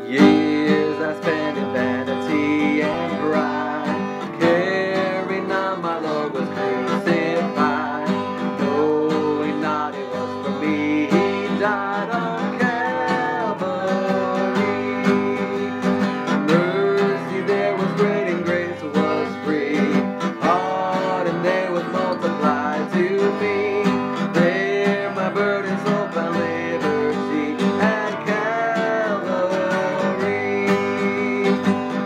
Years I spent in vanity and pride, carrying on my Lord was crucified, knowing not it was for me He died on Calvary. Mercy there was great and grace was free, pardon there was multiplied to me. There my burdens all found liberty at Calvary.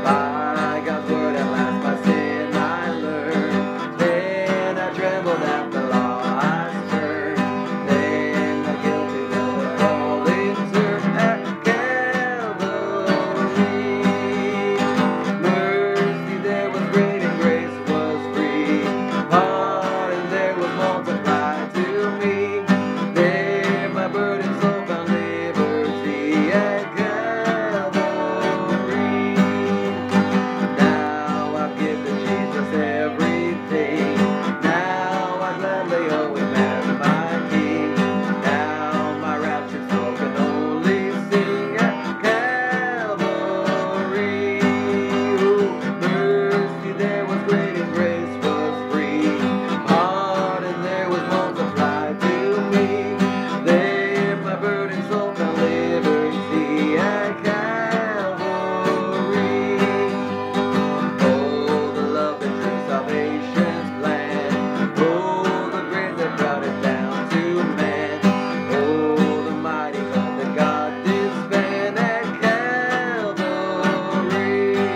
By God's word at last my sin I learned. Then I trembled at the law I spurned. Then the guilty will were all in turn at Calvary. Mercy there was great and grace was free, pardon there was multiplied to me. There my burdens all found liberty at Calvary. Now I've given Jesus everything. Now I gladly owe Him as my King. Now my raptured soul can only sing at Calvary. Mercy there was great and grace was free, pardon there was multiplied to me. There my burdens all found liberty at Calvary. Oh, the love and true salvation's plan. Oh, the grace that brought it down to man. Oh, the mighty love that God did spend at Calvary.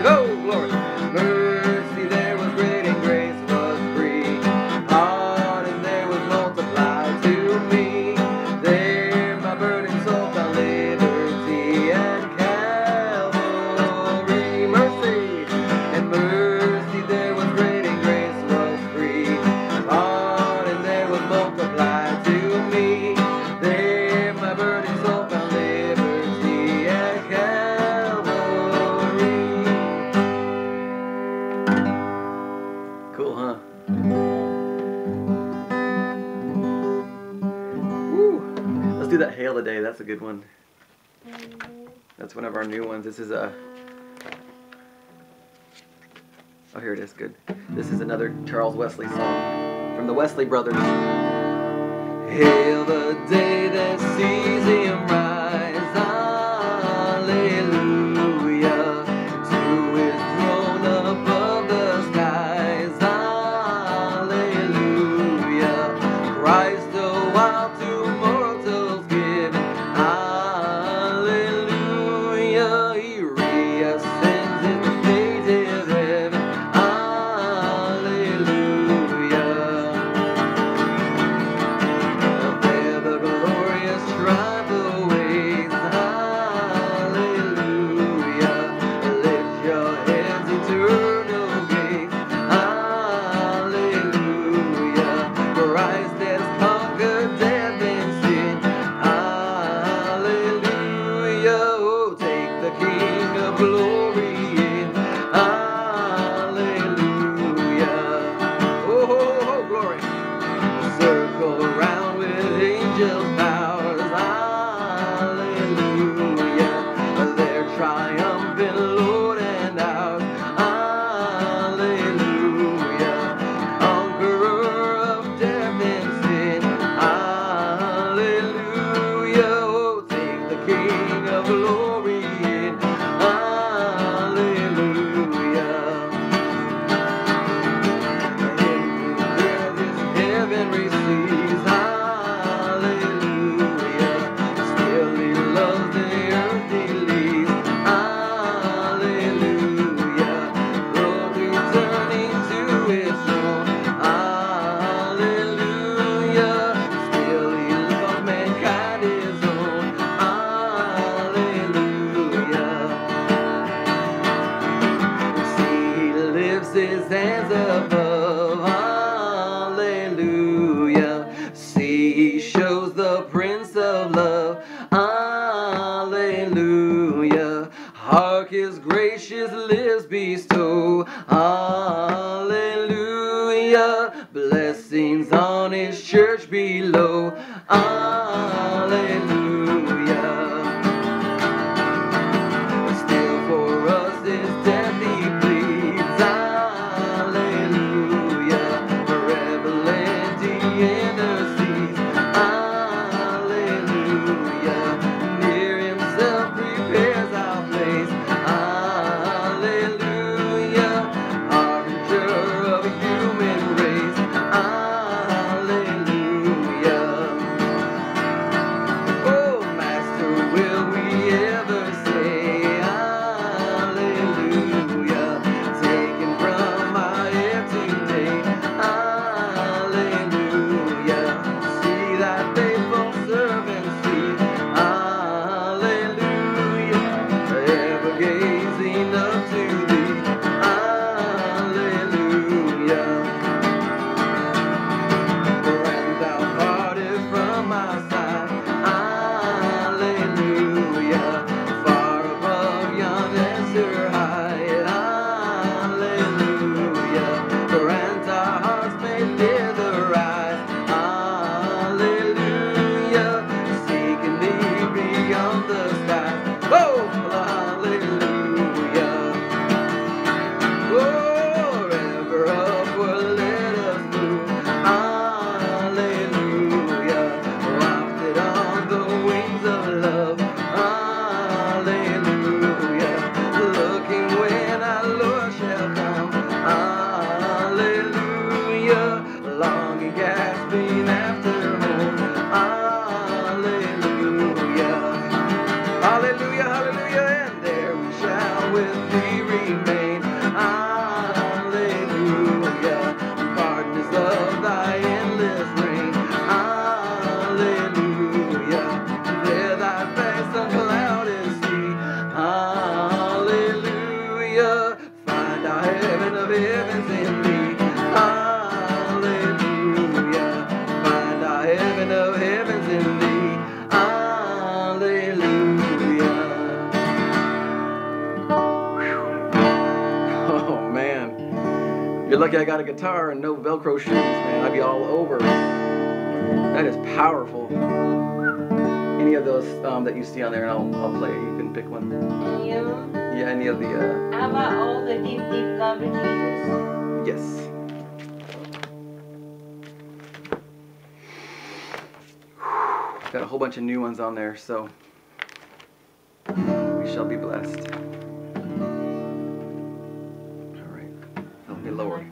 Oh, glory! Mercy there was great and grace was free, pardon there was multiplied to me. There my burdens all found liberty at Calvary. Mercy and mercy there was great and grace was free, pardon there was multiplied to me. There my burdens all found liberty at Calvary. Cool, huh? Woo! Let's do that Hail Today. That's a good one. That's one of our new ones. This is a... Oh, here it is. Good. This is another Charles Wesley song from the Wesley Brothers. Hail the day that sees Him rise, hallelujah, to His throne above the skies, hallelujah, Christ a while to mortals given, hallelujah, He reascends in native heaven, hallelujah. There the glorious tribe awaits, hallelujah. Lift your heads, eternal gates, hallelujah. Christ has conquered death and sin, hallelujah. Oh, take the King of glory in, hallelujah. Oh, oh, oh, glory. Circle around with angels' powers, hallelujah. Their triumphant Lord and ours, hallelujah. Conqueror of death and sin, hallelujah. Oh, take the King of glory in, hallelujah. Heaven receives, hallelujah. Still He loves the earth He leaves, hallelujah. Lord returning to His throne, hallelujah. Still He loves mankind His own, hallelujah. See, He lifts His hands above, hallelujah. See, He shows the Prince of Love, hallelujah. Hark His gracious lips bestow, hallelujah. Blessings on His church below, hallelujah. love. Hallelujah. Looking when I look shall come. Hallelujah. Longing, gasping after home. Hallelujah. Hallelujah, hallelujah, and there we shall with thee remain. Hallelujah. Partners of thy endless reign. Hallelujah. There thy face unclouded see. Hallelujah. Find our heaven of heavens in thee. Hallelujah. Find our heaven of heavens in thee. Hallelujah. Oh man. You're lucky I got a guitar and no Velcro shoes, man. I'd be all over. That is powerful. Any of those that you see on there, and I'll play. You can pick one. Any of them? Yeah, any of the. How about all the deep, deep love of Jesus? Yes. Got a whole bunch of new ones on there, so we shall be blessed. All right, let me lower.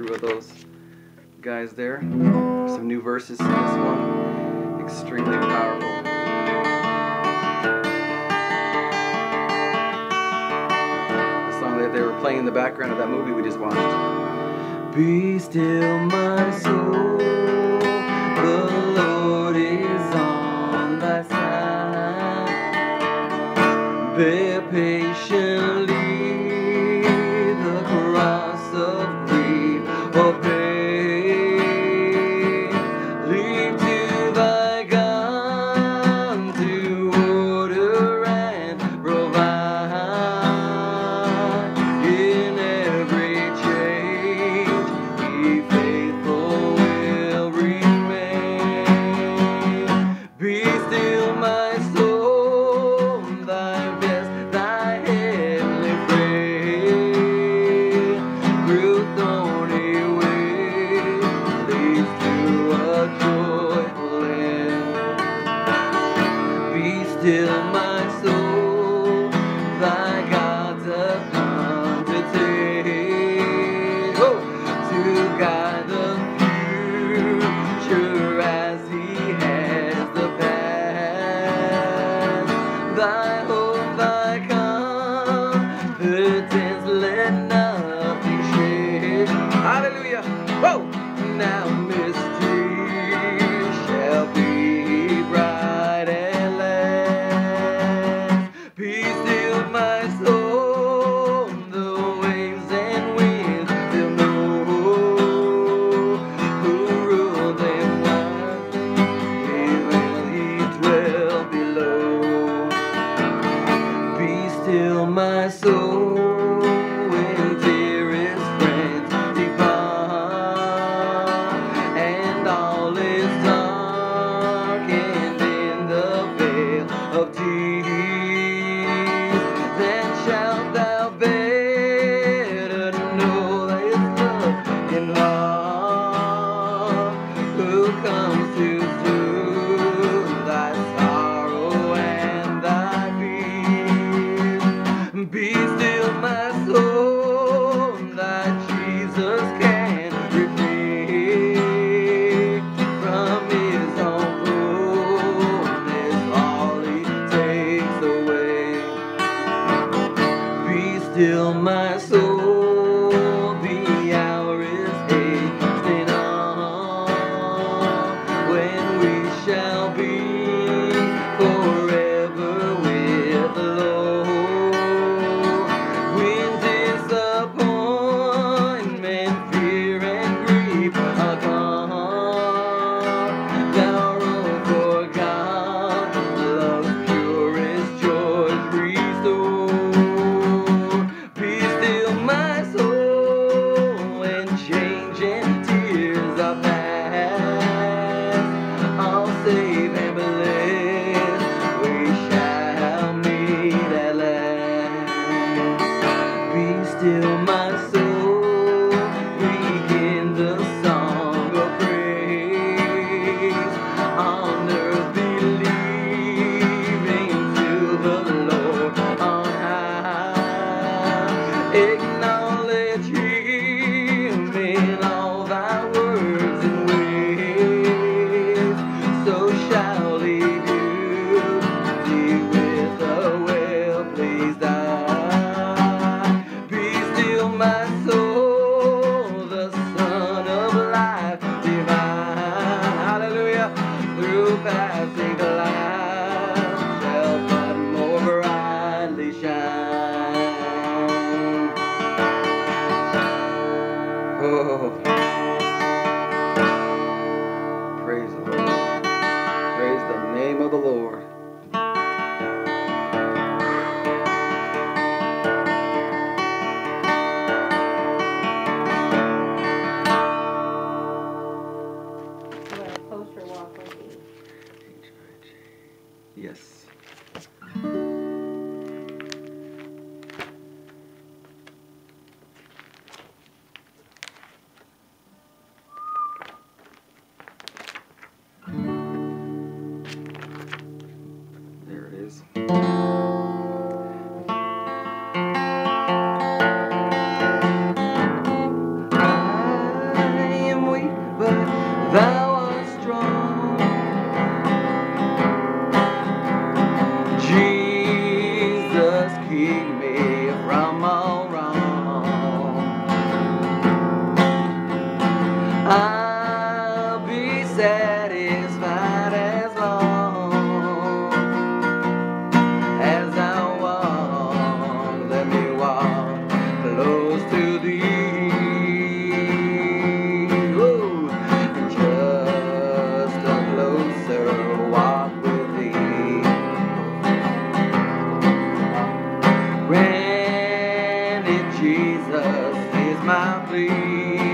through of those guys there. Some new verses in this one. Extremely powerful. The song that they were playing in the background of that movie we just watched. Be still, my soul, the Lord is on thy side. Bear patiently the cross of grief or pain. Leave to thy God to order and provide. In every change, He faithful will remain. Be still, my soul, thy best, thy heavenly friend. Through thorny ways leads to a joyful end. Be still, my soul, thy God's upon to take. Oh, to guide the future as He has the past. Thy hope, thy confidence, let nothing shake. Hallelujah. Whoa! Now mystery shall be bright at last. Be still, my soul, the waves and winds still know who ruled them once. Will He dwell below? Be still, my soul, when dearest friends depart, and all is darkened in the veil of tears. Then shalt thou better know His love in heart, who comes to soothe thy sorrow and thy fears. Be still, my soul, that Jesus can redeem. From His own fullness all He takes away. Be still, my soul, the hour is hastening on, when we shall be forever with the Lord. When disappointment, fear, and grief are gone, thou roam for God, love's purest joys restore. Be still, my soul, and change and tears are past. All safe and blessed, we shall meet at last. Be still, my soul, begin the song of praise. On earth believing to the Lord on high. Acknowledge Him in all thy words and ways. So shall He view thee with a well-pleased eye. Be still, my soul, the Son of life divine. Hallelujah. Through passing clouds shall but more brightly shine. Oh, praise the Lord. Praise the name of the Lord. You want a poster walk with you? Yes. I plead.